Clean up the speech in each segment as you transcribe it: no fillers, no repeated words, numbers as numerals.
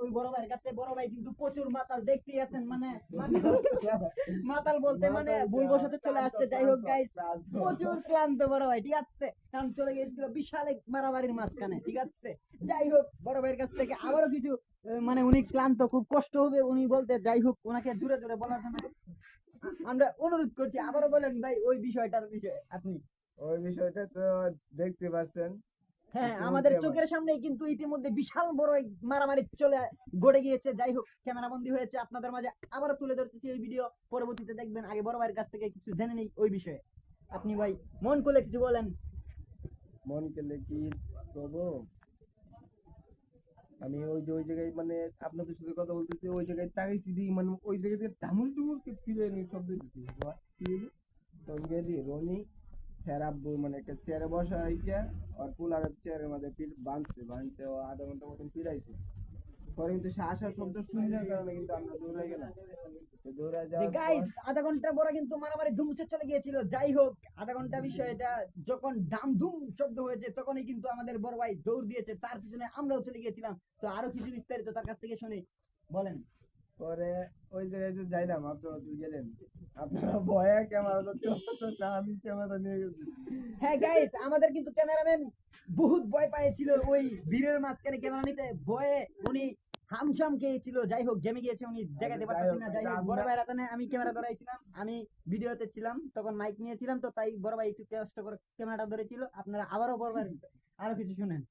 ওই বড় ভাইয়ের কাছে। বড় ভাই কিন্তু প্রচুর মাতাল, দেখতেই আছেন, মানে মাতাল বলতে মানে ভুলবশত চলে আসছে। যাই হোক গাইস, প্রচুর ক্লান্ত বড় ভাই, ঠিক আছে, কারণ চলে গিয়েছিল বিশাল এক মারামারির মাঝখানে, ঠিক আছে। যাই হোক, বড় ভাইয়ের কাছ থেকে আবারও কিছু মানে উনি ক্লান্ত, খুব কষ্ট হবে উনি বলতে। যাই হোক, ওনাকে জোরে জোরে বলার জন্য আমরা অনুরোধ করছি, আবারও বলেন ভাই ওই বিষয়টার বিষয়ে আপনি। ওই বিষয়টা তো দেখতে পাচ্ছেন। হ্যাঁ, আমাদের চোখের সামনেই কিন্তু ইতিমধ্যে বিশাল বড় এক মারামারি চলে গড়ে গিয়েছে। যাই হোক, ক্যামেরা বন্দী হয়েছে, আপনাদের মাঝে আবারও তুলে ধরতেছি এই ভিডিও, পরবর্তীতে দেখবেন। আগে বড় ভাইয়ের কাছ থেকে কিছু জেনে নেই ওই বিষয়ে। আপনি ভাই মন খুলে কিছু বলেন। মন কেলে কি তবু আমি ওই যে ওই জায়গায় মানে আপনাদের সাথে কথা বলতেছি, ওই জায়গায় তাকাইছি দিই, মানে ওই জায়গা থেকে ধামুল টুমুল ফিরে নিয়ে শব্দ দিচ্ছি। তখন গিয়ে দিই রনি ফেরাব্বু মানে একটা চেয়ারে বসা হয়েছে, আর পুলার চেয়ারের মধ্যে বাঁধছে ও আধা ঘন্টা মতন ফিরাইছে। পরে কিন্তু সে আসার শব্দ শুনলে কারণে কিন্তু আমরা দৌড়াই গেলাম। দৌড়ায় যাওয়ার গাইস, আধা ঘন্টা পরে কিন্তু মারামারি ধুমসে চলে গিয়েছিল। যাই হোক, আধা ঘন্টা বিষয়টা যখন দাম ধুম শব্দ হয়েছে, তখনই কিন্তু আমাদের বড় ভাই দৌড় দিয়েছে, তার পিছনে আমরাও চলে গিয়েছিলাম। তো আরো কিছু বিস্তারিত তার কাছ থেকে শুনি, বলেন। পরে ওই জায়গায় যে যাইলাম, আপনারা তো গেলেন, আপনারা ভয়ে ক্যামেরা ধরতে পারছেন না, আমি ক্যামেরা নিয়ে গেছি। হ্যাঁ গাইস, আমাদের কিন্তু ক্যামেরাম্যান বহুত ভয় পেয়েছিল ওই ভিড়ের মাঝখানে ক্যামেরা নিতে, ভয়ে উনি হামশাম খেয়েছিল। যাই হোক, গেমে গিয়েছে, উনি দেখাতে পারতেছি না। যাই হোক, বড় ভাইয়ের হাতে আমি ক্যামেরা ধরাইছিলাম, আমি ভিডিওতে ছিলাম, তখন মাইক নিয়েছিলাম, তো তাই বড় ভাই একটু কষ্ট করে ক্যামেরাটা ধরেছিল। আপনারা আবারও বড় ভাই আরো কিছু শুনেন।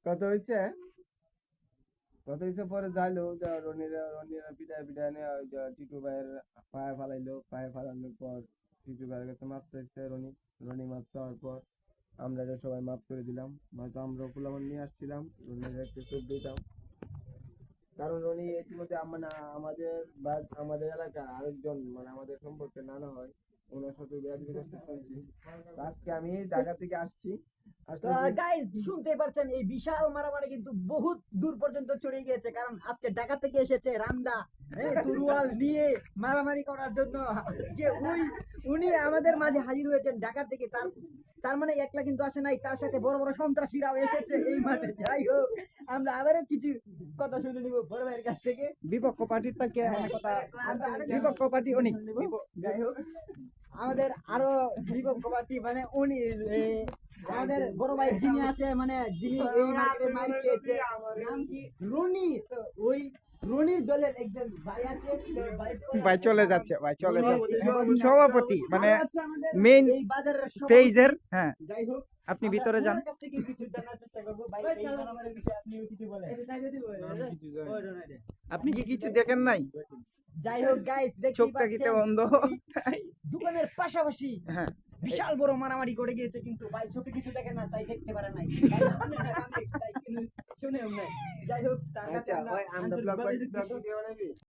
কত হয়েছে পরে যাইলো রনিরা পিটায় নিয়ে ওই যে টিটু ভাইয়ের পায়ে ফালাইলো। পায়ে ফালানোর পর টিটু ভাইয়ের কাছে মাপ চাইছে রনি মাপ চাওয়ার পর আমরা সবাই মাপ করে দিলাম। হয়তো আমরা পোলাপান নিয়ে আসছিলাম, রনির একটু চোখ দিতাম, কারণ রনি ইতিমধ্যে মানে আমাদের এলাকা আরেকজন মানে আমাদের সম্পর্কে নানা হয়, ওনার সাথে বেয়াদবি করতে শুনছি। আজকে আমি ঢাকা থেকে আসছি। গাইস, শুনতে পারছেন, এই বিশাল মারামারি কিন্তু বহুত দূর পর্যন্ত ছড়িয়ে গিয়েছে, কারণ আজকে ঢাকা থেকে এসেছে রান্দা তুরুয়াল নিয়ে মারামারি করার জন্য। আজকে উনি আমাদের মাঝে হাজির হয়েছেন ঢাকা থেকে। তার মানে একলা কিন্তু আসে নাই, তার সাথে বড় বড় সন্ত্রাসীরাও এসেছে এই মাঠে। যাই হোক, আমরা আবারও কিছু কথা শুনে নিব বড় ভাইয়ের কাছ থেকে। বিপক্ষ পার্টির থেকে কথা, বিপক্ষ পার্টি অনেক। যাই হোক, আমাদের আরো বিপক্ষ পার্টি মানে উনি আমাদের বড় ভাই যিনি আছে, মানে যিনি এই মার্কেটে মার খেয়েছে, নাম কি রনি। তো ওই রনির দলের একজন ভাই আছে, ভাই চলে যাচ্ছে সভাপতি মানে মেইন পেজের। হ্যাঁ, যাই হোক, আপনি ভিতরে যান। কাছ থেকে কিছু জানার চেষ্টা করব। ভাই, এই মারামারির বিষয়ে আপনিও কিছু বলেন। আপনি কি কিছু দেখেন নাই? যাই হোক গাইস, চোখটা কিতে বন্ধ। দোকানের পাশাপাশি হ্যাঁ, বিশাল বড় মারামারি করে গিয়েছে, কিন্তু ভাই চোখে কিছু দেখে না, তাই দেখতে পারে নাই, শুনেও নাই। যাই হোক, তার কাছে আমরা আন্তরিকভাবে দুঃখিত।